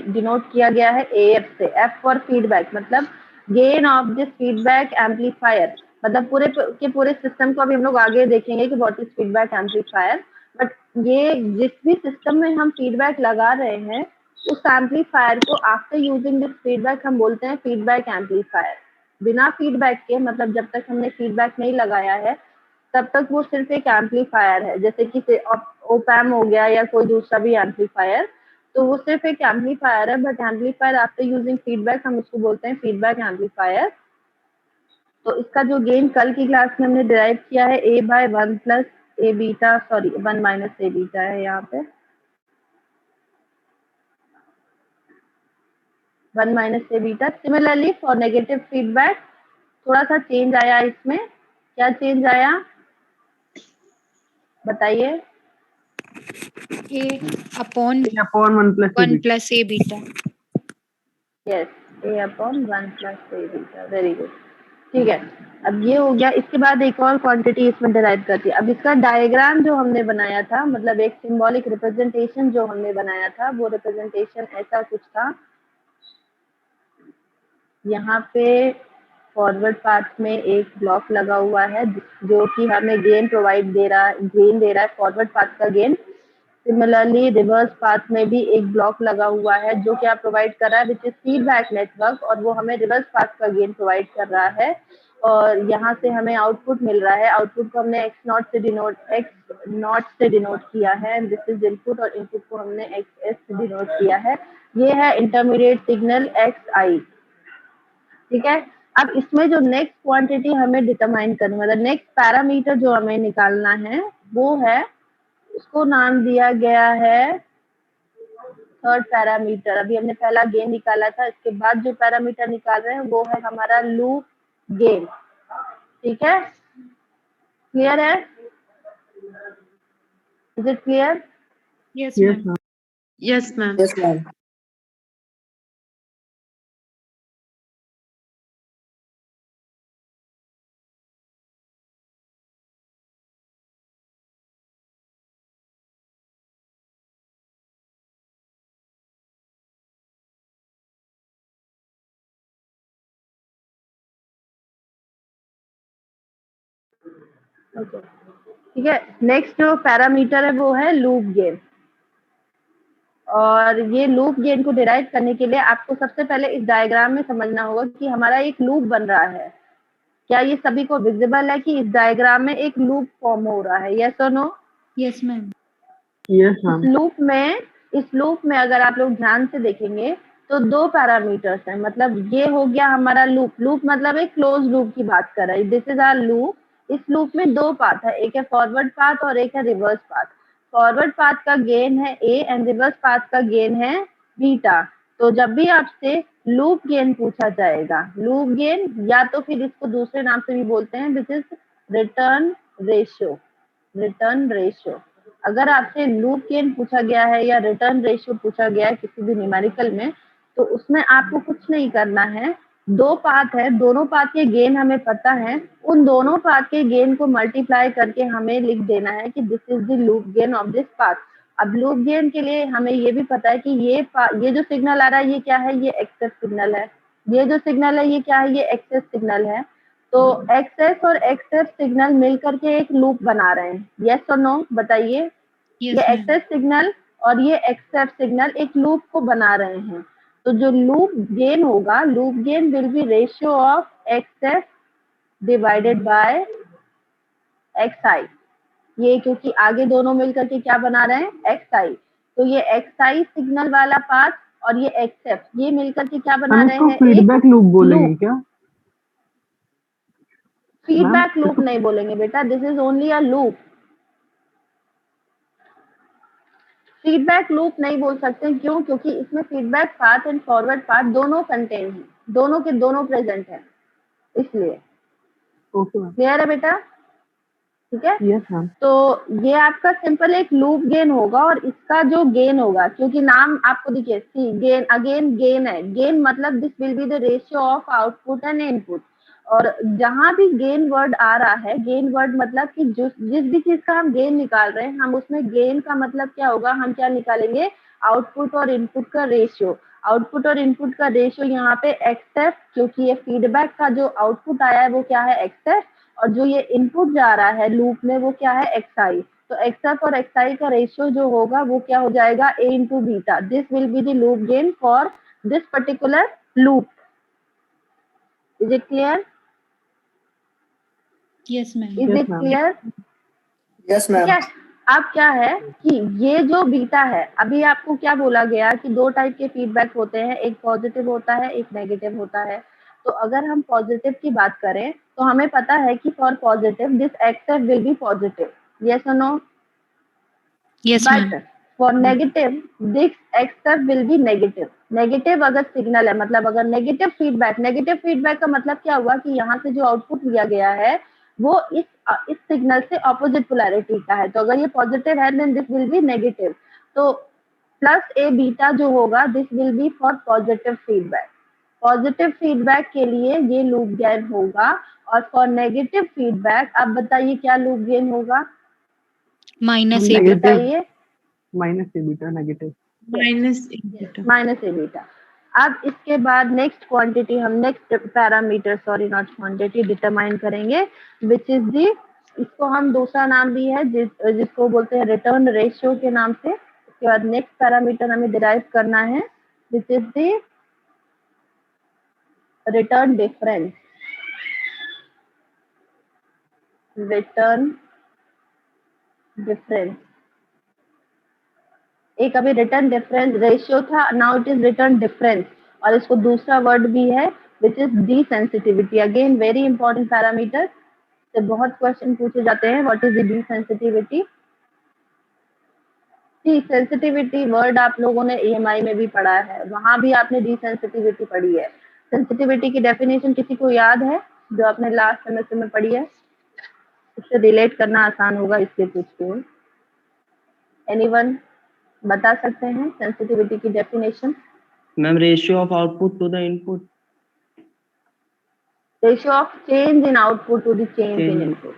Denote किया गया है AF से। F फॉर फीडबैक, मतलब gain of this feedback amplifier, मतलब पूरे के पूरे सिस्टम को अभी हम लोग आगे देखेंगे कि what is feedback amplifier. But ये जिस भी सिस्टम में हम फीडबैक लगा रहे हैं उस एम्पलीफायर को आफ्टर यूजिंग दिस फीडबैक हम बोलते हैं फीडबैक एम्पलीफायर। बिना फीडबैक के, मतलब जब तक हमने फीडबैक नहीं लगाया है तब तक वो सिर्फ एक एम्पलीफायर है, जैसे कि ओपैम हो गया या कोई दूसरा भी एम्पलीफायर, तो वो सिर्फ एक एम्पलीफायर है। But amplifier after using feedback हम उसको बोलते हैं फीडबैक एम्पलीफायर। तो इसका जो गेन कल की क्लास में हमने डिराइव किया है A by 1 plus A beta, sorry 1 minus A beta है यहाँ पे, 1 minus A beta. Similarly for negative feedback थोड़ा सा चेंज आया इसमें। क्या चेंज आया बताइए? A upon upon 1 plus a beta। Yes, A upon 1 plus A beta, very good. ठीक है, अब ये हो गया। इसके बाद एक और क्वांटिटी इसमें डिराइव करती है। अब इसका डायग्राम जो हमने बनाया था, मतलब एक सिंबॉलिक रिप्रेजेंटेशन जो हमने बनाया था, वो रिप्रेजेंटेशन ऐसा कुछ था। यहाँ पे फॉरवर्ड पाथ में एक ब्लॉक लगा हुआ है जो कि हमें गेन प्रोवाइड दे रहा है, गेन दे रहा है फॉरवर्ड पाथ का गेन। सिमिलरली रिवर्स पाथ में भी एक ब्लॉक लगा हुआ है जो क्या प्रोवाइड कर रहा है, विच इज फीडबैक नेटवर्क, और वो हमें रिवर्स पाथ का गेन प्रोवाइड कर रहा है। और यहाँ से हमें आउटपुट मिल रहा है। आउटपुट को हमने x नॉट से डिनोट किया है। दिस इज इनपुट, और इनपुट को हमने xs से डिनोट किया है। ये है इंटरमीडिएट सिग्नल xi। ठीक है, अब इसमें जो नेक्स्ट क्वांटिटी हमें डिटरमाइन करनी, मतलब नेक्स्ट पैरामीटर जो हमें निकालना है वो है, उसको नाम दिया गया है थर्ड पैरामीटर। अभी हमने पहला गेन निकाला था, इसके बाद जो पैरामीटर निकाल रहे हैं वो है हमारा लूप गेन। ठीक है, क्लियर है? Is it clear? Yes, ma'am. Yes, ma'am. Yes, ma'am. Okay, ठीक है। नेक्स्ट जो पैरामीटर है वो है लूप गेन। और ये लूप गेन को डिराइव करने के लिए आपको सबसे पहले इस डायग्राम में समझना होगा कि हमारा एक लूप बन रहा है। क्या ये सभी को विजिबल है कि इस डायग्राम में एक लूप फॉर्म हो रहा है? यस और नो? Yes, ma'am. यस इस मैम। लूप में अगर आप लोग ध्यान से देखेंगे तो दो पैरामीटर्स हैं। मतलब ये हो गया हमारा लूप मतलब एक क्लोज लूप की बात कर रहा है। This is our loop. इस लूप में दो पाथ है, एक है फॉरवर्ड पाथ और एक है रिवर्स पाथ। फॉरवर्ड पाथ का गेन है A एंड रिवर्स पाथ का गेन है बीटा। तो जब भी आपसे लूप गेन पूछा जाएगा, लूप गेन या तो फिर इसको दूसरे नाम से भी बोलते हैं which is return ratio. Return ratio, अगर आपसे लूप गेन पूछा गया है या रिटर्न रेशियो पूछा गया है किसी भी न्यूमेरिकल में, तो उसमें आपको कुछ नहीं करना है। दो पाथ है, दोनों पाथ के गेन हमें पता है, उन दोनों पाथ के गेन को मल्टीप्लाई करके हमें लिख देना है कि this is the loop gain of this path. अब लूप गेन के लिए हमें ये भी पता है कि ये जो सिग्नल आ रहा है ये क्या है, ये एक्सेस सिग्नल है। ये जो सिग्नल है ये क्या है, ये एक्सेस सिग्नल है। तो एक्सेस और एक्सेस सिग्नल मिलकर के एक लूप बना रहे हैं। यस और नो बताइए? Yes, ये ma'am. एक्सेस सिग्नल और ये एक्सेप्ट सिग्नल एक लूप को बना रहे हैं। तो जो लूप गेन होगा, loop gain will be ratio of X S divided by xi। ये क्योंकि आगे दोनों मिलकर के क्या बना रहे हैं, xi। तो ये xi सिग्नल वाला पाथ और ये एक्सेप्ट, ये मिलकर के क्या बना हम रहे इसको हैं, फीडबैक लूप बोलेंगे लूप। क्या? फीडबैक लूप नहीं बोलेंगे बेटा, this is only a loop. Feedback loop नहीं बोल सकते, क्यों? क्योंकि इसमें feedback path and forward path दोनों कंटेन है, दोनों के दोनों प्रेजेंट है, इसलिए। Okay ma'am. क्लियर है बेटा? ठीक है। Yes ma'am. तो ये आपका सिंपल एक लूप गेन होगा, और इसका जो गेन होगा, क्योंकि नाम आपको देखिए सी गेन, अगेन गेन है। गेन मतलब this will be the ratio of output and input. और जहां भी गेन वर्ड आ रहा है, गेन वर्ड मतलब कि जिस भी चीज का हम गेन निकाल रहे हैं, हम उसमें गेन का मतलब क्या होगा, हम क्या निकालेंगे, आउटपुट और इनपुट का रेशियो। आउटपुट और इनपुट का रेशियो यहाँ पे एक्सएफ, क्योंकि ये फीडबैक का जो आउटपुट आया है वो क्या है एक्सएफ, और जो ये इनपुट जा रहा है लूप में वो क्या है एक्सआई। तो एक्सएफ और एक्सआई का रेशियो जो होगा वो क्या हो जाएगा A into beta. This will be the loop gain for this particular loop. Is it clear? Yes, ma'am. Is Yes, it ma'am. Clear? Yes ठीक मैम। है। अब क्या है कि ये जो बीटा है, अभी आपको क्या बोला गया कि दो टाइप के फीडबैक होते हैं, एक पॉजिटिव होता है एक नेगेटिव होता है। तो अगर हम पॉजिटिव की बात करें तो हमें पता है कि for positive this XF will be positive, yes और no? Yes, but ma'am. For negative this XF will be negative. Negative अगर सिग्नल है, मतलब अगर नेगेटिव फीडबैक का मतलब क्या हुआ कि यहाँ से जो आउटपुट लिया गया है वो इस सिग्नल से ऑपोजिट पोलैरिटी का है। तो अगर ये पॉजिटिव है then this will be negative. तो प्लस ए बीटा जो होगा this will be for positive feedback. Positive feedback के लिए ये लूप गेन होगा, और फॉर नेगेटिव फीडबैक अब बताइए क्या लूप गेन होगा? Minus A Negative. beta. बताइए। Minus A beta negative. Minus A beta. अब इसके बाद नेक्स्ट क्वांटिटी हम next parameter, sorry not quantity, determine करेंगे विच इज दी, इसको हम दूसरा नाम भी है जिसको बोलते हैं रिटर्न रेशियो के नाम से। इसके बाद नेक्स्ट पैरामीटर हमें डिराइव करना है which is the return difference. Return difference, एक अभी रिटर्न डिफरेंस रेशियो था, now it is return difference, और इसको दूसरा वर्ड भी है which is D sensitivity. Again very important parameter, से बहुत क्वेश्चन पूछे जाते हैं what is the D sensitivity. D sensitivity word आप लोगों ने EMI में भी पढ़ा है, वहां भी आपने डी सेंसिटिविटी पढ़ी है। सेंसिटिविटी की डेफिनेशन किसी को याद है जो आपने लास्ट सेमेस्टर में पढ़ी है? इससे रिलेट करना आसान होगा इसलिए पूछती हूँ। एनीवन बता सकते हैं सेंसिटिविटी की definition? Ma'am ratio of output to the input. Ratio of change in output to the change in input.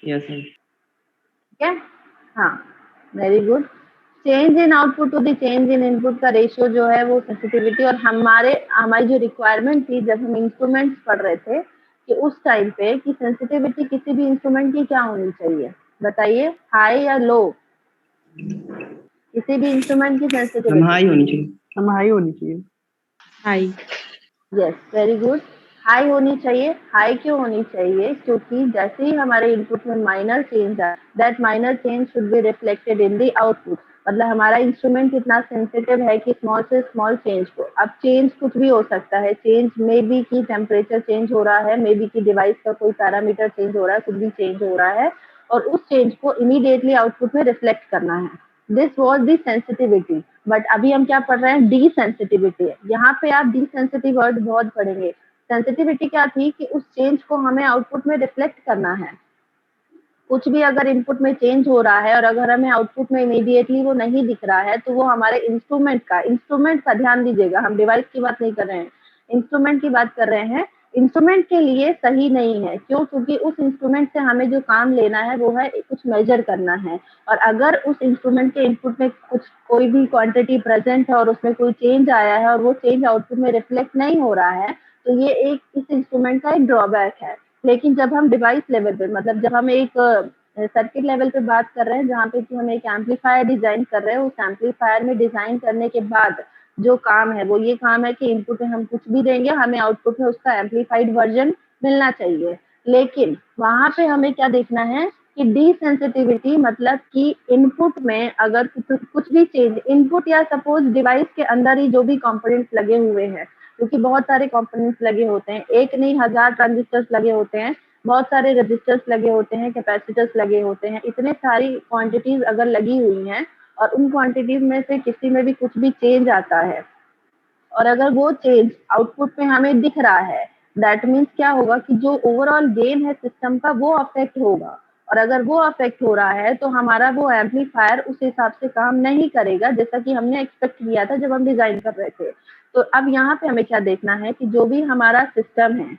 Yes ma'am. ठीक है, हाँ very good. Change in output to the change in input का ratio जो है वो sensitivity. और हमारी जो रिक्वायरमेंट थी जब हम इंस्ट्रूमेंट्स पढ़ रहे थे कि उस टाइम पे कि सेंसिटिविटी किसी भी इंस्ट्रूमेंट की क्या होनी चाहिए, बताइए हाई या लो? किसी भी इंस्ट्रूमेंट की मैम सेंसिटिविटी हाई होनी चाहिए। हम हाई होनी चाहिए। High. Yes very good, high होनी चाहिए। हाई क्यों होनी चाहिए? क्योंकि जैसे ही हमारे इनपुट में माइनर चेंज आए that minor change should be reflected in the output. मतलब हमारा इंस्ट्रूमेंट कितना सेंसिटिव है कि स्मॉल से स्मॉल चेंज को, अब चेंज कुछ भी हो सकता है, चेंज मे बी की टेम्परेचर चेंज हो रहा है, मे बी की डिवाइस का कोई पैरामीटर चेंज हो रहा है, कुछ भी चेंज हो रहा है, और उस चेंज को इमीडिएटली आउटपुट में रिफ्लेक्ट करना है। This was the sensitivity. But अभी हम क्या पढ़ रहे हैं? D sensitivity. यहाँ पे आप डी सेंसिटिव वर्ड बहुत पढ़ेंगे। सेंसिटिविटी क्या थी कि उस चेंज को हमें आउटपुट में रिफ्लेक्ट करना है। कुछ भी अगर इनपुट में चेंज हो रहा है और अगर हमें आउटपुट में इमीडिएटली वो नहीं दिख रहा है तो वो हमारे इंस्ट्रूमेंट का ध्यान दीजिएगा, हम डिवाइस की बात नहीं कर रहे हैं, इंस्ट्रूमेंट की बात कर रहे हैं। इंस्ट्रूमेंट के लिए सही नहीं है, क्यों? क्योंकि उस इंस्ट्रूमेंट से हमें जो काम लेना है वो है कुछ मेजर करना है, और अगर उस इंस्ट्रूमेंट के इनपुट में कोई भी क्वांटिटी प्रेजेंट है और उसमें कोई चेंज आया है और वो चेंज आउटपुट में रिफ्लेक्ट नहीं हो रहा है तो ये एक इस इंस्ट्रूमेंट का एक ड्रॉबैक है। लेकिन जब हम डिवाइस लेवल पे, मतलब जब हम एक सर्किट लेवल पे बात कर रहे हैं जहाँ पे कि हम एक एम्पलीफायर डिजाइन कर रहे हैं, उस एम्पलीफायर में डिजाइन करने के बाद जो काम है वो ये काम है कि इनपुट में हम कुछ भी देंगे, हमें आउटपुट में उसका एम्पलीफाइड वर्जन मिलना चाहिए। लेकिन वहां पे हमें क्या देखना है कि डी सेंसिटिविटी मतलब कि इनपुट में अगर कुछ भी चेंज, इनपुट या सपोज डिवाइस के अंदर ही जो भी कंपोनेंट्स लगे हुए हैं, क्योंकि बहुत सारे कंपोनेंट्स लगे होते हैं, एक नहीं 1000 ट्रांजिस्टर्स लगे होते हैं, बहुत सारे रजिस्टर्स लगे होते हैं, कैपेसिटर्स लगे होते हैं, इतने सारी क्वांटिटीज अगर लगी हुई हैं और उन क्वांटिटीज में से किसी में भी कुछ भी चेंज आता है और अगर वो चेंज आउटपुट में हमें दिख रहा है, दैट मीन्स क्या होगा कि जो ओवरऑल गेन है सिस्टम का वो अफेक्ट होगा, और अगर वो अफेक्ट हो रहा है तो हमारा वो एम्पलीफायर उस हिसाब से काम नहीं करेगा जैसा कि हमने एक्सपेक्ट किया था जब हम डिजाइन कर रहे थे। तो अब यहाँ पे हमें क्या देखना है कि जो भी हमारा सिस्टम है,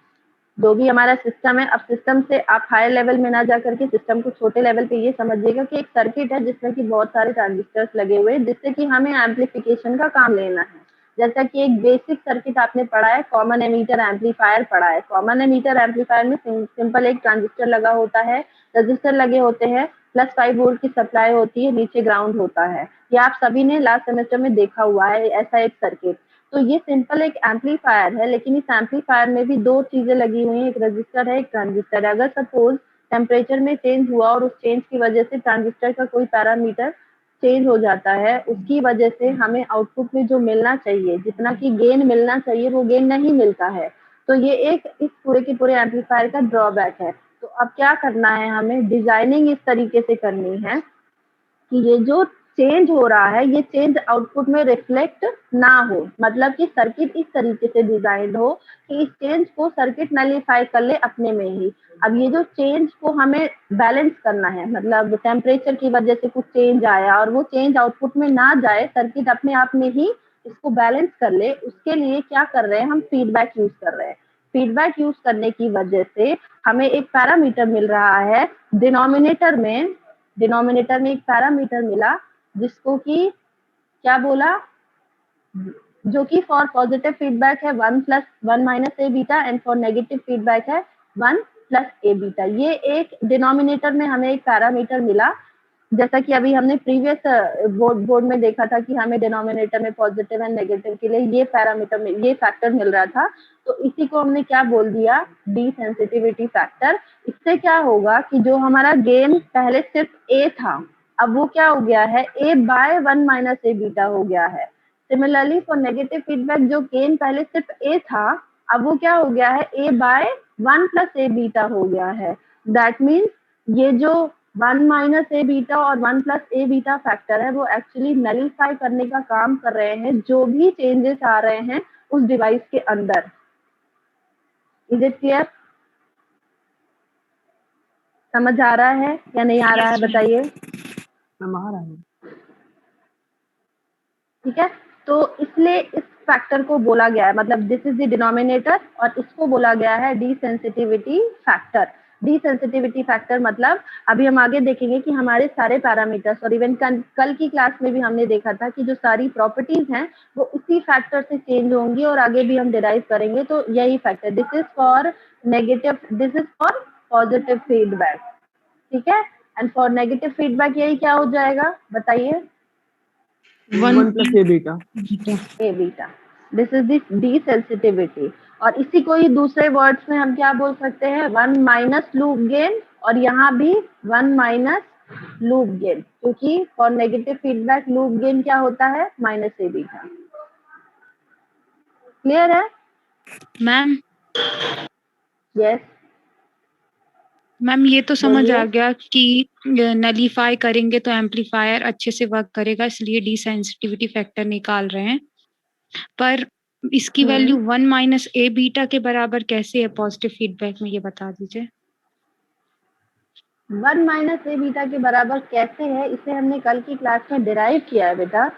जो भी हमारा सिस्टम है, अब सिस्टम से आप हायर लेवल में ना जाकर के सिस्टम को छोटे लेवल पे ये समझिएगा कि एक सर्किट है जिसमें कि बहुत सारे ट्रांजिस्टर्स लगे हुए हैं, जिससे कि हमें एम्पलीफिकेशन का काम लेना है। जैसा कि एक बेसिक सर्किट आपने पढ़ा है, कॉमन एमीटर एम्पलीफायर पढ़ा है। कॉमन एमीटर एम्पलीफायर में सिंपल एक ट्रांजिस्टर लगा होता है, रजिस्टर लगे होते हैं, +5 वोल्ट की सप्लाई होती है, नीचे ग्राउंड होता है। ये आप सभी ने लास्ट सेमेस्टर में देखा हुआ है ऐसा एक सर्किट। तो ये सिंपल एक एम्पलीफायर है, लेकिन इस एम्पलीफायर में भी 2 चीजें लगी हुई हैं, एक रजिस्टर है, एक ट्रांजिस्टर है। अगर सपोज टेम्परेचर में चेंज हुआ और उस चेंज की वजह से ट्रांजिस्टर का कोई पैरामीटर चेंज हो जाता है, उसकी वजह से हमें आउटपुट में जो मिलना चाहिए, जितना की गेन मिलना चाहिए, वो गेन नहीं मिलता है। तो ये एक इस पूरे के पूरे एम्पलीफायर का ड्रॉबैक है। तो अब क्या करना है, हमें डिजाइनिंग इस तरीके से करनी है कि ये जो चेंज हो रहा है, ये चेंज आउटपुट में रिफ्लेक्ट ना हो। मतलब कि सर्किट इस तरीके से डिजाइन हो कि इस चेंज को सर्किट नलीफाई कर ले अपने में ही। अब ये जो चेंज को हमें बैलेंस करना है, मतलब टेम्परेचर की वजह से कुछ चेंज आया और वो चेंज आउटपुट में ना जाए, सर्किट अपने आप में ही इसको बैलेंस कर ले, उसके लिए क्या कर रहे हैं, हम फीडबैक यूज कर रहे हैं। फीडबैक यूज करने की वजह से हमें एक पैरामीटर मिल रहा है डिनोमिनेटर में एक पैरामीटर मिला, जिसको कि क्या बोला, जो कि फॉर पॉजिटिव फीडबैक है 1 + 1 - a beta and for negative feedback है 1 + a बीटा। ये एक डिनोमिनेटर में हमें एक पैरामीटर मिला, जैसा कि अभी हमने प्रीवियस बोर्ड में देखा था कि हमें डिनोमिनेटर में पॉजिटिव एंड नेगेटिव के लिए ये पैरामीटर में ये फैक्टर मिल रहा था। तो इसी को हमने क्या बोल दिया, डी सेंसिटिविटी फैक्टर। इससे क्या होगा कि जो हमारा गेन पहले सिर्फ ए था, अब वो क्या हो गया है, a/1 - a बीटा हो गया है। सिमिलरली फॉर नेगेटिव फीडबैक, जो गेन पहले सिर्फ ए था, अब वो क्या हो गया है, a/1 + a बीटा हो गया है। दैट मीन्स ये जो 1 - a बीटा और 1 + a बीटा फैक्टर है, वो एक्चुअली नलीफाई करने का काम कर रहे हैं जो भी चेंजेस आ रहे हैं उस डिवाइस के अंदर। Is it clear? समझ आ रहा है या नहीं आ रहा है, Yes, ma'am. बताइए। मैम आ रहा है। ठीक है, तो इसलिए इस फैक्टर को बोला गया है, मतलब दिस इज द डिनोमिनेटर, और इसको बोला गया है डीसेंसिटिविटी फैक्टर। डीसेंसिटिविटी फैक्टर मतलब अभी हम आगे देखेंगे कि हमारे सारे पैरामीटर्स, और इवन कल की क्लास में भी हमने देखा था कि जो सारी प्रॉपर्टीज हैं वो इसी फैक्टर से चेंज होंगी, और आगे भी हम डिराइव करेंगे। तो यही factor, this is for negative, this is for positive feedback, ठीक है। एंड फॉर नेगेटिव फीडबैक यही क्या हो जाएगा, बताइए। 1 + a beta. A beta, this is this D sensitivity. और इसी को ही दूसरे वर्ड्स में हम क्या बोल सकते हैं, 1 - लूप गेन, और यहाँ भी 1 - लूप गेन, क्योंकि for negative feedback loop gain क्या होता है, -a बीटा। क्लियर है? मैम यस, मैम ये तो समझ बोलिए। आ गया कि नलीफाई करेंगे तो एम्पलीफायर अच्छे से वर्क करेगा, इसलिए डीसेंसिटिविटी फैक्टर निकाल रहे हैं। पर इसकी वैल्यू 1 - a बीटा के बराबर कैसे है पॉजिटिव फीडबैक में, ये बता दीजिए। 1 - a बीटा के बराबर कैसे है, इसे हमने कल की क्लास में डिराइव किया है बेटा,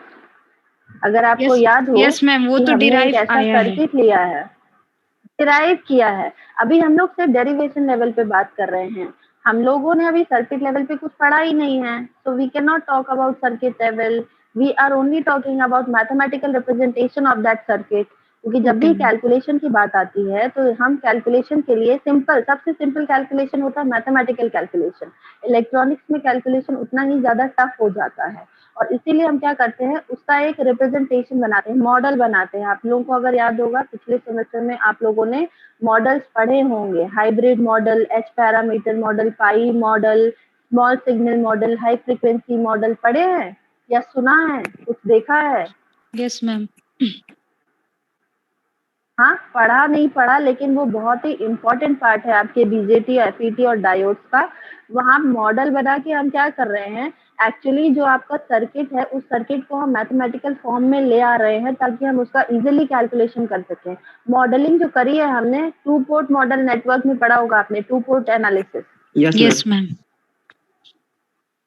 अगर आपको याद हो। यस मैम, वो कि तो हमने एक डिराइव ऐसा आया है। सर्किट लिया है, डिराइव किया है। अभी हम लोग सिर्फ डेरिवेशन लेवल पे बात कर रहे हैं, हम लोगों ने अभी सर्किट लेवल पे कुछ पढ़ा ही नहीं है। So we can not talk about circuit level, we are only talking about mathematical representation of that circuit. क्योंकि जब भी कैलकुलेशन की बात आती है तो हम कैलकुलेशन के लिए सिंपल, सबसे सिंपल कैलकुलेशन होता है मैथमेटिकल कैलकुलेशन। इलेक्ट्रॉनिक्स में कैलकुलेशन उतना ही ज्यादा टफ हो जाता है, और इसीलिए हम क्या करते हैं, उसका एक रिप्रेजेंटेशन बनाते हैं, मॉडल बनाते हैं। आप लोगों को अगर याद होगा पिछले सेमेस्टर में आप लोगों ने मॉडल्स पढ़े होंगे, hybrid model, H parameter model, pi model, small signal model, high frequency model पढ़े हैं या सुना है, कुछ देखा है? Yes ma'am. हाँ, पढ़ा नहीं पढ़ा, लेकिन वो बहुत ही इम्पोर्टेंट पार्ट है आपके बीजेटी, एफईटी और डायोड्स का। वहाँ मॉडल बना के हम क्या कर रहे हैं, एक्चुअली जो आपका सर्किट है उस सर्किट को हम मैथमेटिकल फॉर्म में ले आ रहे हैं ताकि हम उसका इजीली कैलकुलेशन कर सकें। मॉडलिंग जो करी है हमने, 2 पोर्ट मॉडल नेटवर्क में पढ़ा होगा आपने, 2 port analysis. Yes ma'am.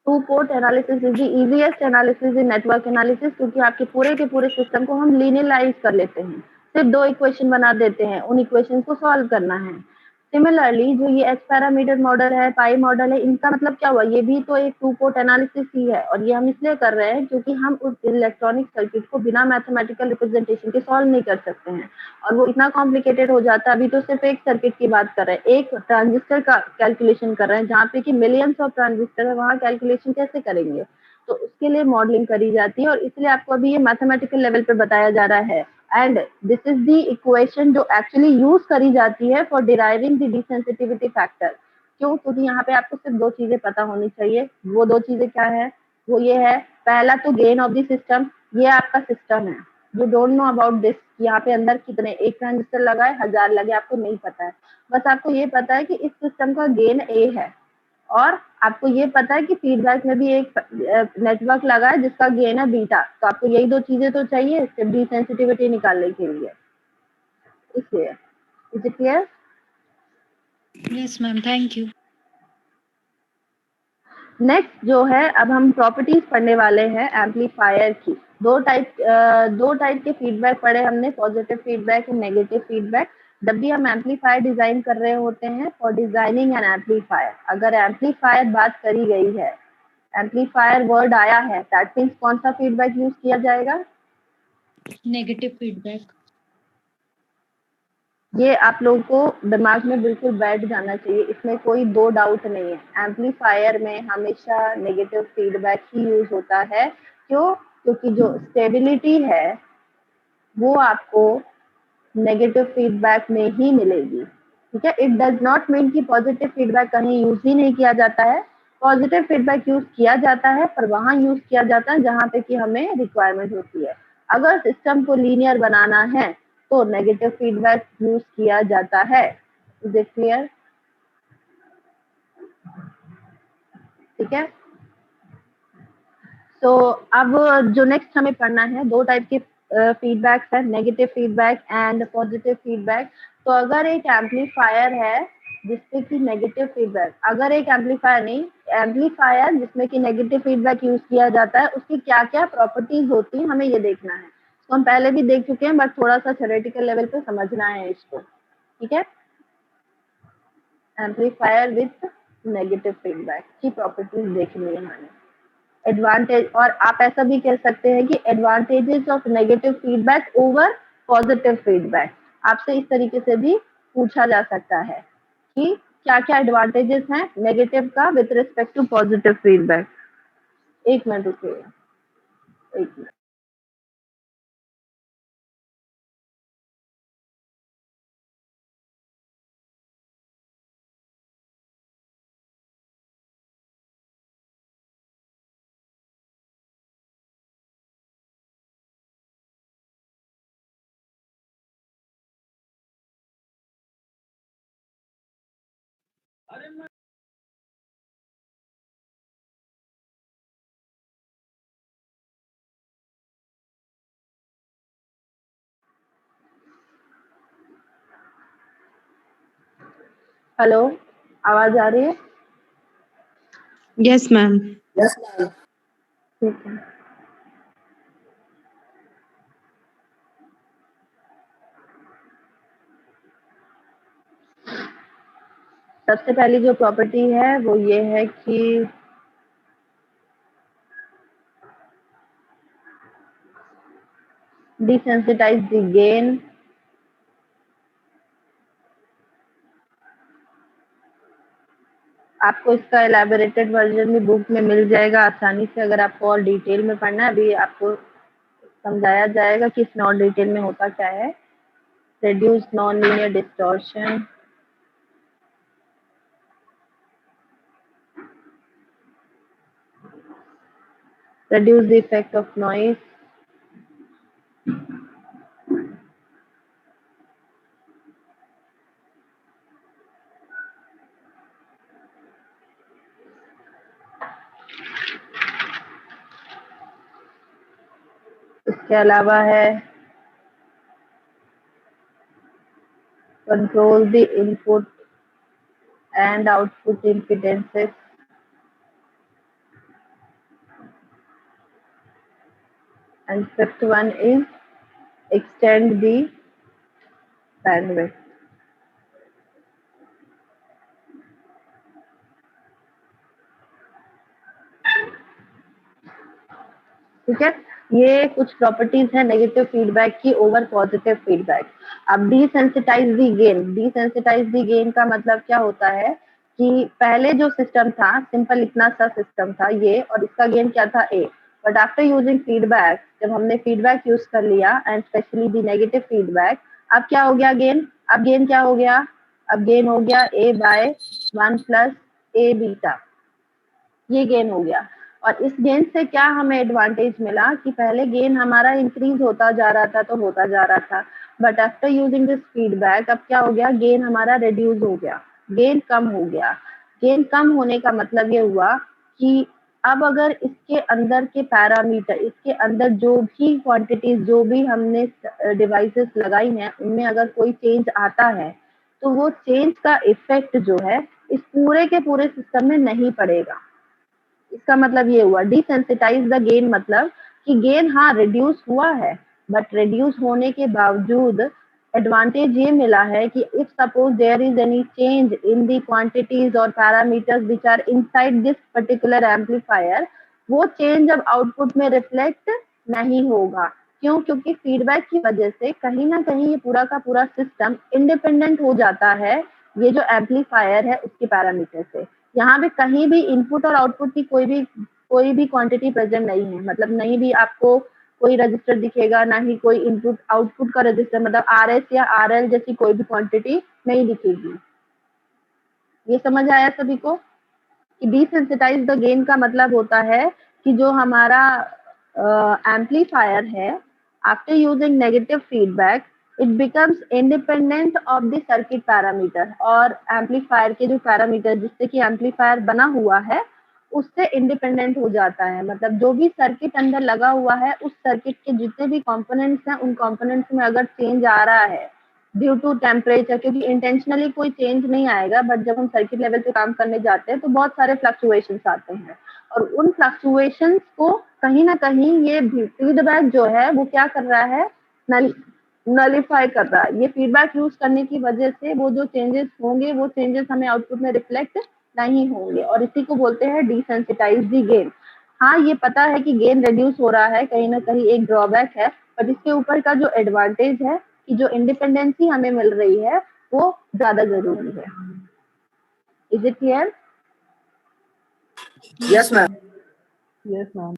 2 port analysis is the easiest analysis in network analysis, क्योंकि आपके पूरे के पूरे सिस्टम को हम लीनियराइज कर लेते हैं, सिर्फ 2 इक्वेशन बना देते हैं, उन इक्वेशन को सॉल्व करना है। सिमिलरली जो ये एच पैरामीटर मॉडल है, पाई मॉडल है, इनका मतलब क्या हुआ, ये भी तो एक टू पोर्ट एनालिसिस ही है, और ये हम इसलिए कर रहे हैं क्योंकि हम उस इलेक्ट्रॉनिक सर्किट को बिना मैथमेटिकल रिप्रेजेंटेशन के सॉल्व नहीं कर सकते हैं, और वो इतना कॉम्प्लिकेटेड हो जाता है। अभी तो सिर्फ एक सर्किट की बात कर रहे हैं, एक ट्रांजिस्टर का कैलकुलेशन कर रहे हैं, जहाँ पे कि मिलियंस ऑफ ट्रांजिस्टर है, वहाँ कैलकुलेशन कैसे करेंगे? तो उसके लिए मॉडलिंग करी जाती है, और इसलिए आपको अभी ये मैथमेटिकल लेवल पे बताया जा रहा है। And this is the equation जो एक्चुअली यूज करी जाती है फॉर डिराइविंग द डिसेंसिटिविटी फैक्टर। क्यों? क्योंकि यहाँ पे आपको सिर्फ दो चीजें पता होनी चाहिए। वो दो चीजें क्या है? वो ये है, पहला तो गेन ऑफ द सिस्टम, ये आपका सिस्टम है। You don't know about this, यहाँ पे अंदर कितने एक ट्रांजिस्टर लगाए, 1000 लगे, आपको नहीं पता है। बस आपको ये पता है कि इस सिस्टम का गेन ए है, और आपको ये पता है कि फीडबैक में भी एक नेटवर्क लगा है जिसका गेन है बीटा। तो आपको यही दो चीजें तो चाहिए सिर्फ डिसेंसिटिविटी निकालने के लिए, इसलिए। Is it clear? Yes ma'am, thank you. Next जो है, अब हम प्रॉपर्टीज पढ़ने वाले हैं एम्पलीफायर की। दो टाइप के फीडबैक पढ़े हमने, positive feedback and negative feedback. जब भी हम एम्पलीफायर डिजाइन कर रहे होते हैं फॉर डिजाइनिंग एन एम्पलीफायर, अगर एम्पलीफायर बात करी गई है, एम्पलीफायर वर्ड आया है, दैट मीन्स कौन सा फीडबैक यूज किया जाएगा? Negative feedback. ये आप लोगों को दिमाग में बिल्कुल बैठ जाना चाहिए, इसमें कोई दो डाउट नहीं है। एम्पलीफायर में हमेशा नेगेटिव फीडबैक ही यूज होता है। क्यों? क्योंकि जो स्टेबिलिटी है वो आपको नेगेटिव फीडबैक में ही मिलेगी। ठीक है, इट डज नॉट मीन कि पॉजिटिव फीडबैक कहीं यूज ही नहीं किया जाता है। पॉजिटिव फीडबैक यूज किया जाता है, पर वहां यूज किया जाता है जहां पे कि हमें रिक्वायरमेंट होती है। अगर सिस्टम को लीनियर बनाना है तो नेगेटिव फीडबैक यूज किया जाता है। Is it clear? ठीक है, तो अब जो नेक्स्ट हमें पढ़ना है, दो टाइप के फीडबैक है, negative feedback and positive feedback. तो अगर एक एम्पलीफायर है जिसपे कि नेगेटिव फीडबैक, अगर एक एम्पलीफायर नहीं, एम्पलीफायर जिसमें कि नेगेटिव फीडबैक यूज किया जाता है, उसकी क्या क्या प्रॉपर्टीज होती है, हमें ये देखना है। तो हम पहले भी देख चुके हैं, बट थोड़ा सा थ्योरेटिकल लेवल पे समझना है इसको। ठीक है, एम्पलीफायर विथ नेगेटिव फीडबैक की प्रॉपर्टीज देखनी है हमें। एडवांटेज, और आप ऐसा भी कह सकते हैं कि advantages of negative feedback over positive feedback, आपसे इस तरीके से भी पूछा जा सकता है कि क्या क्या एडवांटेजेस हैं नेगेटिव का with respect to positive feedback. एक मिनट रुकिएगा, एक मिनट। हेलो, आवाज आ रही है? Yes ma'am. ठीक है, सबसे पहली जो प्रॉपर्टी है वो ये है कि desensitize the gain, आपको इसका एलैबोरेटेड वर्जन भी बुक में मिल जाएगा आसानी से, अगर आपको और डिटेल में पढ़ना है। अभी आपको समझाया जाएगा कि इसमें और डिटेल में होता क्या है। reduce non-linear distortion, reduce the effect of noise, इसके अलावा है control the input and output impedances, and fifth one is extend the bandwidth. ठीक है, ये कुछ प्रॉपर्टीज है नेगेटिव फीडबैक की ओवर पॉजिटिव फीडबैक। अब desensitise the gain, desensitise the gain का मतलब क्या होता है कि पहले जो सिस्टम था सिंपल इतना सा सिस्टम था ये, और इसका गेन क्या था ए, बट आफ्टर यूजिंग फीडबैक, जब हमने फीडबैक यूज कर लिया and specially the negative feedback, अब क्या हो गया गेन, अब गेन क्या हो गया, अब गेन हो गया ए बाय 1 प्लस ए बीटा, ये गेन हो गया। और इस गेन से क्या हमें एडवांटेज मिला कि पहले गेन हमारा इंक्रीज होता जा रहा था तो होता जा रहा था, but after using this feedback अब क्या हो गया, गेन हमारा रिड्यूस हो गया, गेन कम हो गया। गेन कम होने का मतलब ये हुआ कि अब अगर इसके अंदर के पैरामीटर, इसके अंदर जो भी क्वांटिटीज, जो भी हमने डिवाइसेस लगाई हैं, उनमें अगर कोई चेंज आता है तो वो चेंज का इफेक्ट जो है इस पूरे के पूरे सिस्टम में नहीं पड़ेगा। इसका मतलब ये हुआ डिसेंसिटाइज द गेन, मतलब कि गेन हाँ रिड्यूस हुआ है, बट रिड्यूस होने के बावजूद एडवांटेज ये मिला है कि if suppose there is any change in the quantities और parameters which are inside this particular amplifier, वो चेंज अब आउटपुट में रिफ्लेक्ट नहीं होगा। क्यों? क्योंकि फीडबैक की वजह से कहीं ना कहीं ये पूरा का पूरा सिस्टम इंडिपेंडेंट हो जाता है ये जो एम्पलीफायर है उसके पैरामीटर से। यहाँ पे कहीं भी इनपुट और आउटपुट की कोई भी क्वांटिटी प्रेजेंट नहीं है, मतलब नहीं भी आपको कोई रजिस्टर दिखेगा, ना ही कोई इनपुट आउटपुट का रजिस्टर, मतलब आरएस या आरएल जैसी कोई भी क्वांटिटी नहीं दिखेगी। ये समझ आया सभी को कि डिसेंसिटाइज द गेन का मतलब होता है कि जो हमारा एम्पलीफायर है, after using negative feedback it becomes independent of the circuit parameter, और एम्पलीफायर के जो पैरामीटर जिससे कि एम्पलीफायर बना हुआ है उससे इंडिपेंडेंट हो जाता है। मतलब जो भी सर्किट अंदर लगा हुआ है उस सर्किट के जितने भी कंपोनेंट्स हैं उन कंपोनेंट्स में अगर चेंज आ रहा है ड्यू टू टेम्परेचर, क्योंकि इंटेंशनली कोई चेंज नहीं आएगा, बट जब हम सर्किट लेवल पे काम करने जाते हैं तो बहुत सारे फ्लक्चुएशंस आते हैं, और उन फ्लक्चुएशंस को कहीं ना कहीं ये फीडबैक जो है वो क्या कर रहा है, नलिफाई कर रहा है। ये फीडबैक यूज करने की वजह से वो जो चेंजेस होंगे वो चेंजेस हमें आउटपुट में रिफ्लेक्ट नहीं होंगे, और इसी को बोलते हैं डिसेंसिटाइज द गेन। हाँ, ये पता है कि गेन रिड्यूस हो रहा है, कहीं ना कहीं एक ड्रॉबैक है, बट इसके ऊपर का जो एडवांटेज है कि जो इंडिपेंडेंसी हमें मिल रही है वो ज्यादा जरूरी है। Is it clear? Yes ma'am. Yes ma'am.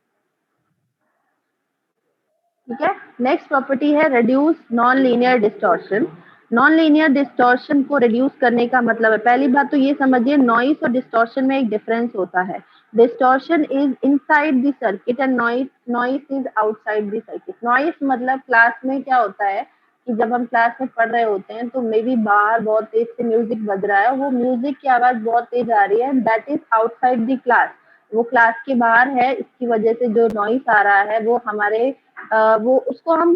ठीक है, नेक्स्ट प्रॉपर्टी है reduce non linear distortion. Non linear distortion को रिड्यूस करने का मतलब है, पहली बात तो ये समझिए नॉइस और डिस्टॉर्शन में एक डिफरेंस होता है। Distortion is inside the circuit and noise is outside the circuit. Noise मतलब क्लास में क्या होता है कि जब हम क्लास में पढ़ रहे होते हैं तो मे बी बाहर बहुत तेज से म्यूजिक बज रहा है, वो म्यूजिक की आवाज बहुत तेज आ रही है, that is outside the class, वो क्लास के बाहर है, इसकी वजह से जो नॉइस आ रहा है वो हमारे वो उसको हम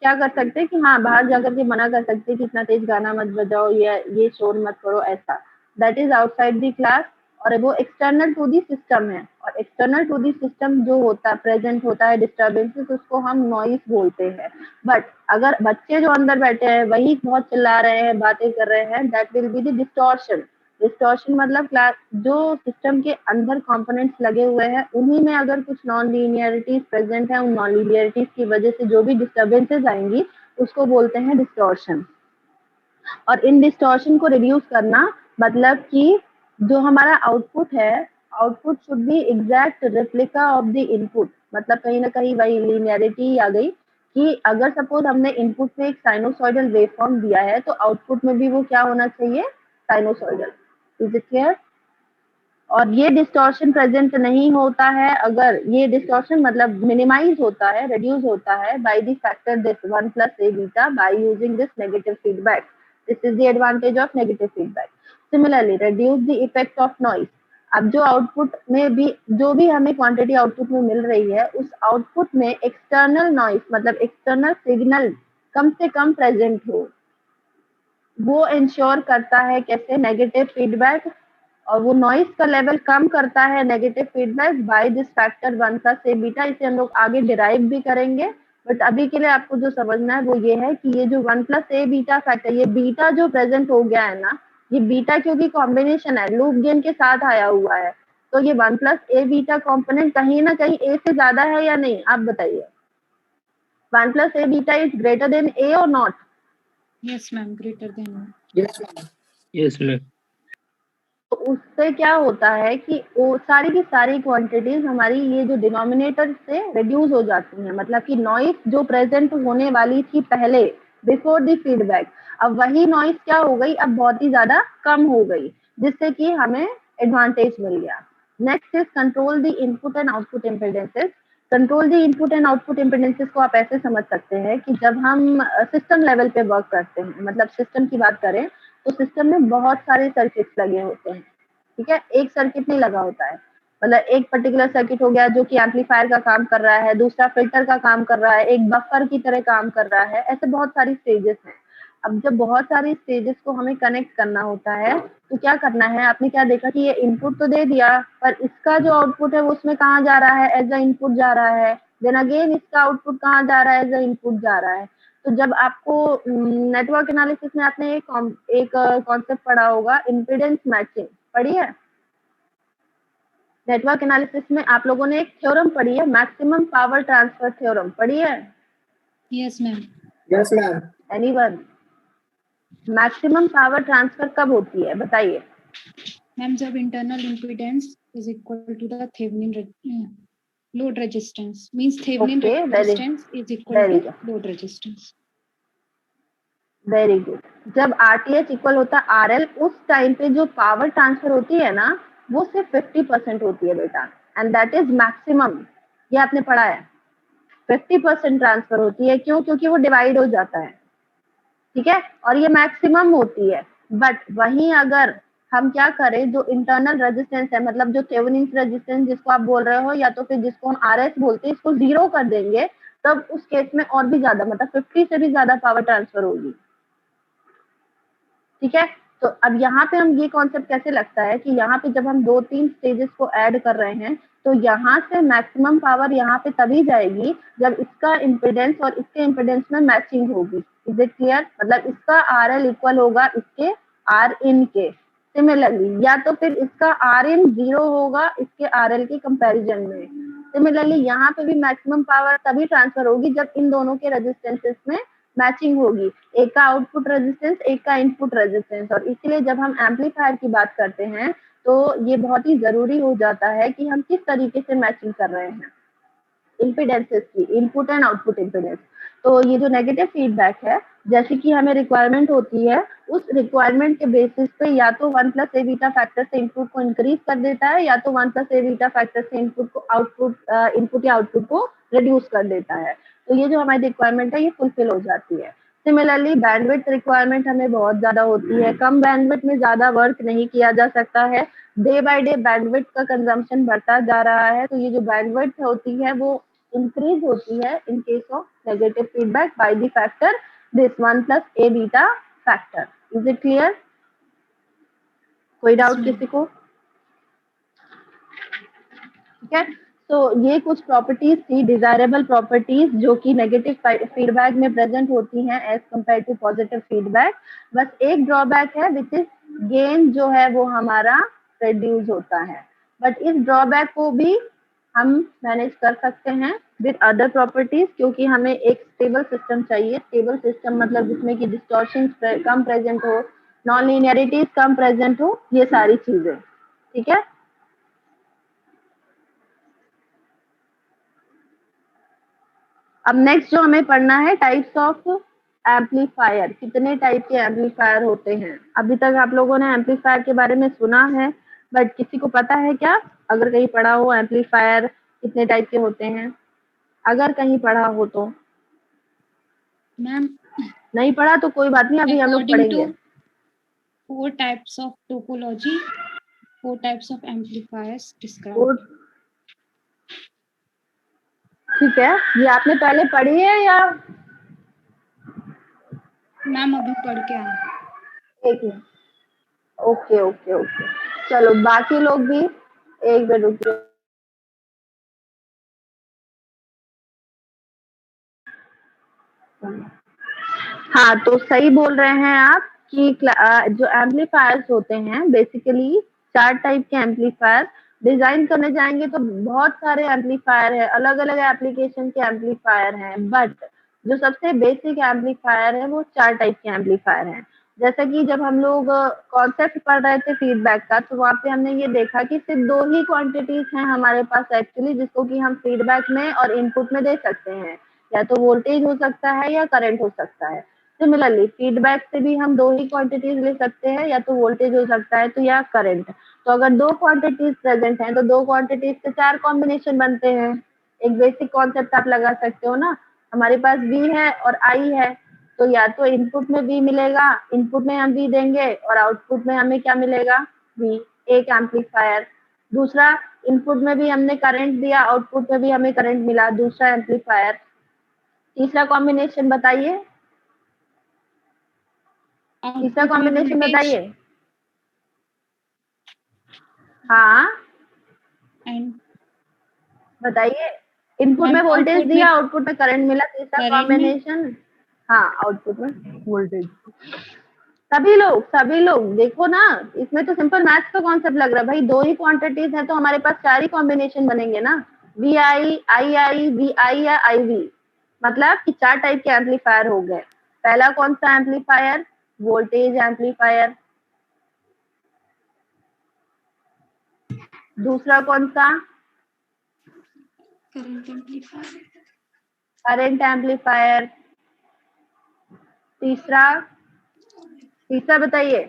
क्या कर सकते हैं कि हाँ बाहर जाकर के मना कर सकते हैं कि इतना तेज गाना मत बजाओ या ये शोर मत करो, ऐसा। That is outside the class, और वो एक्सटर्नल टू दी सिस्टम है, और एक्सटर्नल टू दी सिस्टम जो होता है प्रेजेंट होता है डिस्टर्बेंसेस, उसको हम नॉइस बोलते हैं। बट अगर बच्चे जो अंदर बैठे हैं वही बहुत चिल्ला रहे हैं, बातें कर रहे हैं, that will be the distortion. Distortion मतलब क्लास जो सिस्टम के अंदर कंपोनेंट्स लगे हुए हैं उन्हीं में अगर कुछ नॉन लीनियरिटीज प्रेजेंट है, उन नॉन लीनियरिटीज की वजह से जो भी डिस्टर्बेंसेस आएंगी उसको बोलते हैं डिस्टॉर्शन। और इन डिस्टॉर्शन को रिड्यूस करना मतलब कि जो हमारा आउटपुट है, output should be exact replica of the input. मतलब कहीं ना कहीं वही लीनियरिटी आ गई कि अगर सपोज हमने इनपुट में एक साइनोसॉइडल वेवफॉर्म दिया है तो आउटपुट में भी वो क्या होना चाहिए, साइनोसॉइडल। Is it clear? और ये डिस्टॉर्शन प्रेजेंट नहीं होता है, अगर ये डिस्टॉर्शन मतलब मिनिमाइज होता है, रिड्यूस होता है by the factor this 1 plus A beta by using this negative feedback. This is the advantage of negative feedback. Similarly reduce the effect of noise. अब जो आउटपुट में भी जो भी हमें क्वांटिटी आउटपुट में मिल रही है उस आउटपुट में एक्सटर्नल नॉइस मतलब एक्सटर्नल सिग्नल कम से कम प्रेजेंट हो, वो इंश्योर करता है कैसे, नेगेटिव फीडबैक, और वो नॉइस का लेवल कम करता है negative feedback by this factor 1 plus A beta. इसे हम लोग आगे डिराइव भी करेंगे, बट अभी के लिए आपको जो समझना है वो ये है कि ये जो 1 प्लस ए बीटा फैक्टर, ये बीटा जो प्रेजेंट हो गया है ना, ये बीटा क्योंकि कॉम्बिनेशन है, लूप गेन के साथ आया हुआ है, तो ये 1 प्लस ए बीटा कॉम्पोनेंट कहीं ना कहीं ए से ज्यादा है या नहीं, आप बताइए। 1 plus A beta is greater than A और not? Yes ma'am, greater than. Yes, ma'am. तो उससे क्या होता है कि वो सारी की सारी क्वांटिटीज हमारी ये जो डिनोमिनेटर से रिड्यूस हो जाती हैं, मतलब कि नॉइस जो प्रेजेंट होने वाली थी पहले बिफोर द फीडबैक, अब वही नॉइस क्या हो गई, अब बहुत ही ज्यादा कम हो गई, जिससे कि हमें एडवांटेज मिल गया। Next is control the input and output impedances. Control the input and output impedances को आप ऐसे समझ सकते हैं कि जब हम सिस्टम लेवल पे वर्क करते हैं, मतलब सिस्टम की बात करें तो सिस्टम में बहुत सारे सर्किट्स लगे होते हैं, ठीक है, एक सर्किट नहीं लगा होता है। मतलब एक पर्टिकुलर सर्किट हो गया जो कि एम्पलीफायर का काम कर रहा है, दूसरा फिल्टर का काम कर रहा है, एक बफर की तरह काम कर रहा है, ऐसे बहुत सारी स्टेजेस हैं। अब जब बहुत सारी स्टेजेस को हमें कनेक्ट करना होता है तो क्या करना है, आपने क्या देखा कि ये इनपुट तो दे दिया, पर इसका जो आउटपुट है वो उसमें कहाँ जा रहा है, एज अ इनपुट जा रहा है, देन अगेन इसका आउटपुट कहाँ जा रहा है, एज अ इनपुट जा रहा है। तो जब आपको नेटवर्क एनालिसिस में आपने एक कॉन्सेप्ट पढ़ा होगा, इम्पीडेंस मैचिंग पढ़ी है? नेटवर्क एनालिसिस में आप लोगों ने एक थ्योरम पढ़ी है, मैक्सिमम पावर ट्रांसफर थ्योरम पढ़ी है? Yes ma'am. Yes ma'am. Anyone? Maximum power transfer कब होती है बताइए? मैम जब internal impedance is equal to the Thevenin load resistance, means Thevenin Okay, resistance is equal very to good. Load resistance. Very good. जब RTH equal होता है RL, उस time पे जो पावर ट्रांसफर होती है ना, वो सिर्फ 50% होती है बेटा, एंड दैट इज मैक्सिमम। ये आपने पढ़ा है, 50% ट्रांसफर होती है। क्यों? क्योंकि वो डिवाइड हो जाता है, ठीक है, और ये मैक्सिमम होती है। बट वहीं अगर हम क्या करें, जो इंटरनल रेजिस्टेंस है, मतलब जो थेवेनिन रेजिस्टेंस जिसको आप बोल रहे हो, या तो फिर जिसको हम RS बोलते हैं, इसको 0 कर देंगे, तब उस केस में और भी ज्यादा, मतलब 50 से भी ज्यादा पावर ट्रांसफर होगी, ठीक है। तो अब यहाँ पे हम ये कॉन्सेप्ट कैसे लगता है कि यहाँ पे जब हम 2-3 स्टेजेस को ऐड कर रहे हैं, तो यहाँ से मैक्सिमम पावर यहाँ पे तभी जाएगी जब इसका इम्पीडेंस और इसके इम्पीडेंस में मैचिंग होगी। Is it clear? मतलब इसका RL इक्वल होगा इसके Rin के। सिमिलरली, या तो फिर इसका Rin 0 होगा इसके RL के कंपैरिजन में। सिमिलरली यहाँ पे भी मैक्सिमम पावर तभी ट्रांसफर होगी जब इन दोनों के रेजिस्टेंसेस में मैचिंग होगी, एक का आउटपुट रेजिस्टेंस, एक का इनपुट रेजिस्टेंस। और इसीलिए जब हम एम्पलीफायर की बात करते हैं तो ये बहुत ही जरूरी हो जाता है कि हम किस तरीके से मैचिंग कर रहे हैं इम्पीडेंसेस की, इनपुट एंड आउटपुट इम्पीडेंस। तो ये जो नेगेटिव फीडबैक है, जैसे कि हमें रिक्वायरमेंट होती है, उस रिक्वायरमेंट के बेसिस पे या तो 1 प्लस ए बीटा फैक्टर से इनपुट को इंक्रीज कर देता है, या तो 1 प्लस ए बीटा फैक्टर से इनपुट को इनपुट या आउटपुट को रिड्यूस कर देता है। तो ये जो हमारी रिक्वायरमेंट है ये फुलफिल हो जाती है। सिमिलरली बैंडविड्थ रिक्वायरमेंट हमें बहुत ज्यादा होती है, कम बैंडविड्थ में ज्यादा वर्क नहीं किया जा सकता है, डे बाय डे बैंडविड्थ का कंजम्पशन बढ़ता जा रहा है। तो ये जो बैंडविड्थ होती है वो इंक्रीज होती है in case of negative feedback by the factor this 1 plus A beta factor. Is it clear? कोई डाउट किसी को? ठीक है, तो ये कुछ प्रॉपर्टीज थी, डिजायरेबल प्रॉपर्टीज, जो कि नेगेटिव फीडबैक में प्रेजेंट होती हैं as compare to positive feedback. बस एक ड्रॉबैक है, विच इज गेन जो है वो हमारा रिड्यूस होता है। बट इस ड्रॉबैक को भी हम मैनेज कर सकते हैं विद अदर प्रॉपर्टीज, क्योंकि हमें एक स्टेबल सिस्टम चाहिए। स्टेबल सिस्टम मतलब जिसमें कि डिस्टॉर्शन कम प्रेजेंट हो, नॉन लीनियरिटीज कम प्रेजेंट हो, ये सारी चीजें, ठीक है। अब नेक्स्ट जो हमें पढ़ना है, टाइप्स ऑफ एम्पलीफायर। कितने टाइप के एम्पलीफायर होते हैं? अभी तक आप लोगों ने एम्पलीफायर के बारे में सुना है, बट किसी को पता है क्या, अगर कहीं पढ़ा हो एम्पलीफायर कितने टाइप के होते हैं? अगर कहीं पढ़ा हो तो। मैम नहीं पढ़ा तो कोई बात नहीं, अभी हम लोग पढ़ेंगे। 4 types of topology, 4 types of amplifiers described. ठीक है, ये आपने पहले पढ़ी है या? मैम अभी पढ़ के आए। एक मिनट, ओके ओके ओके, चलो बाकी लोग भी एक मिनट रुकिए। हाँ, तो सही बोल रहे हैं आप कि जो एम्पलीफायर्स होते हैं बेसिकली 4 टाइप के एम्पलीफायर डिजाइन करने जाएंगे तो बहुत सारे एम्पलीफायर है, अलग अलग एप्लीकेशन के एम्पलीफायर हैं, बट जो सबसे बेसिक एम्पलीफायर है वो 4 टाइप के एम्पलीफायर हैं। जैसा कि जब हम लोग कॉन्सेप्ट पढ़ रहे थे फीडबैक का, तो वहाँ पे हमने ये देखा कि सिर्फ 2 ही क्वांटिटीज हैं हमारे पास एक्चुअली, जिसको कि हम फीडबैक में और इनपुट में दे सकते हैं, या तो वोल्टेज हो सकता है या करंट हो सकता है। सिमिलरली फीडबैक से भी हम 2 ही क्वांटिटीज ले सकते हैं, या तो वोल्टेज हो सकता है तो या करंट। तो अगर 2 क्वांटिटीज प्रेजेंट हैं तो 2 क्वांटिटीज के 4 कॉम्बिनेशन बनते हैं। एक बेसिक कॉन्सेप्ट आप लगा सकते हो ना, हमारे पास V है और I है, तो या तो इनपुट में V मिलेगा, इनपुट में हम V देंगे और आउटपुट में हमें क्या मिलेगा, V, एक एम्पलीफायर। दूसरा, इनपुट में भी हमने करंट दिया, आउटपुट में भी हमें करंट मिला, दूसरा एम्पलीफायर। तीसरा कॉम्बिनेशन बताइए, तीसरा कॉम्बिनेशन बताइए। हाँ बताइए, इनपुट में वोल्टेज दिया, आउटपुट में करंट मिला, तीसरा कॉम्बिनेशन। हाँ, आउटपुट में वोल्टेज। सभी लोग देखो ना, इसमें तो सिंपल मैथ्स का कॉन्सेप्ट लग रहा है भाई, 2 ही क्वांटिटीज है तो हमारे पास 4 ही कॉम्बिनेशन बनेंगे ना, VI, II, VI या IV, मतलब कि 4 टाइप के एम्पलीफायर हो गए। पहला कौन सा एम्पलीफायर, वोल्टेज एम्पलीफायर। दूसरा कौन सा, करंट एम्पलीफायर। तीसरा बताइए,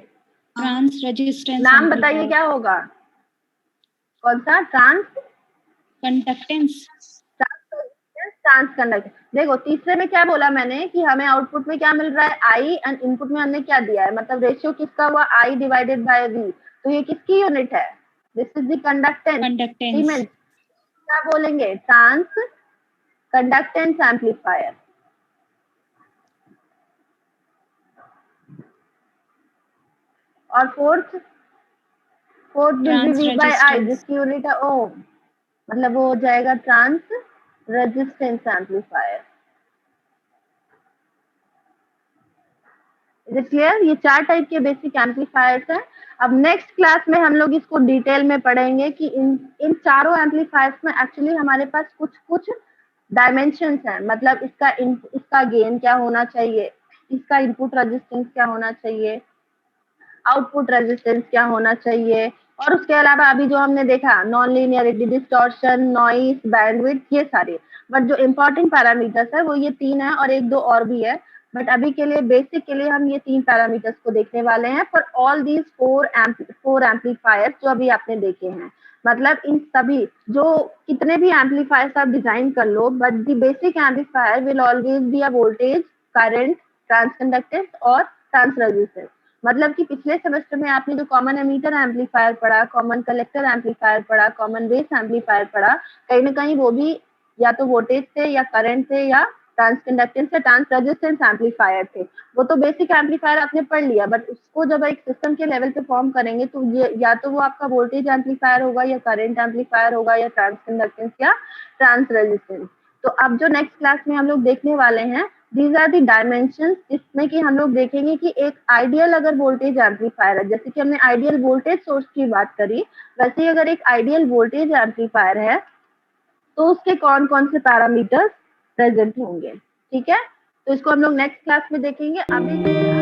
ट्रांस रेजिस्टेंस। नाम बताइए क्या होगा, कौन सा, ट्रांस कंडक्टेंस। Trans conductance. देखो तीसरे में क्या बोला मैंने कि हमें आउटपुट में क्या मिल रहा है, I, एंड इनपुट में हमने क्या दिया है, मतलब रेशियो किसका हुआ, I डिवाइडेड बाय V। तो ये किसकी यूनिट है, this is the conductance. Siemens क्या बोलेंगे, ट्रांस कंडक्टेंस एम्पलीफायर। और फोर्थ V बाय I, जिसकी यूनिट है ओम, मतलब वो हो जाएगा trans resistance amplifier. Is it clear? ये 4 टाइप के बेसिक एम्पलीफायर्स हैं। अब नेक्स्ट क्लास में हम लोग इसको डिटेल में पढ़ेंगे कि इन चारों एम्पलीफायर्स में एक्चुअली हमारे पास कुछ डायमेंशंस हैं, मतलब इसका गेन क्या होना चाहिए, इसका इनपुट रेजिस्टेंस क्या होना चाहिए, आउटपुट रेजिस्टेंस क्या होना चाहिए, और उसके अलावा अभी जो हमने देखा non linearity, distortion, noise, bandwidth, ये सारे। बट जो इम्पोर्टेंट पैरामीटर्स है वो ये 3 है और 1-2 और भी है, बट अभी के लिए बेसिक के लिए हम ये 3 पैरामीटर्स को देखने वाले हैं फॉर ऑल दीज 4 एम्पलीफायर्स जो अभी आपने देखे हैं। मतलब इन सभी जो कितने भी एम्पलीफायर्स आप डिजाइन कर लो, but the basic amplifier will always be a voltage, current, transconductance और ट्रांस रेजिस्टेंस। मतलब कि पिछले सेमेस्टर में आपने जो कॉमन एमीटर एम्पलीफायर पढ़ा, कॉमन कलेक्टर एम्पलीफायर पढ़ा, कॉमन बेस एम्पलीफायर पढ़ा, कहीं ना कहीं वो भी या तो वोल्टेज से या करंट से या ट्रांसकंडक्टेंस या ट्रांस रेजिस्टेंस एम्पलीफायर थे। वो तो बेसिक एम्पलीफायर आपने पढ़ लिया, बट उसको जब एक सिस्टम के लेवल पे फॉर्म करेंगे तो ये या तो वो आपका वोल्टेज एम्पलीफायर होगा या करंट एम्पलीफायर होगा या ट्रांसकंडक्टेंस या ट्रांस रेजिस्टेंस। तो अब जो नेक्स्ट क्लास में हम लोग देखने वाले हैं, दीज आर दी डायमेंशंस, जिसमें कि हम लोग देखेंगे कि एक आइडियल अगर वोल्टेज एम्पलीफायर है, जैसे कि हमने आइडियल वोल्टेज सोर्स की बात करी, वैसे ही अगर एक आइडियल वोल्टेज एम्पलीफायर है तो उसके कौन कौन से पैरामीटर्स प्रेजेंट होंगे। ठीक है, तो इसको हम लोग नेक्स्ट क्लास में देखेंगे। अभी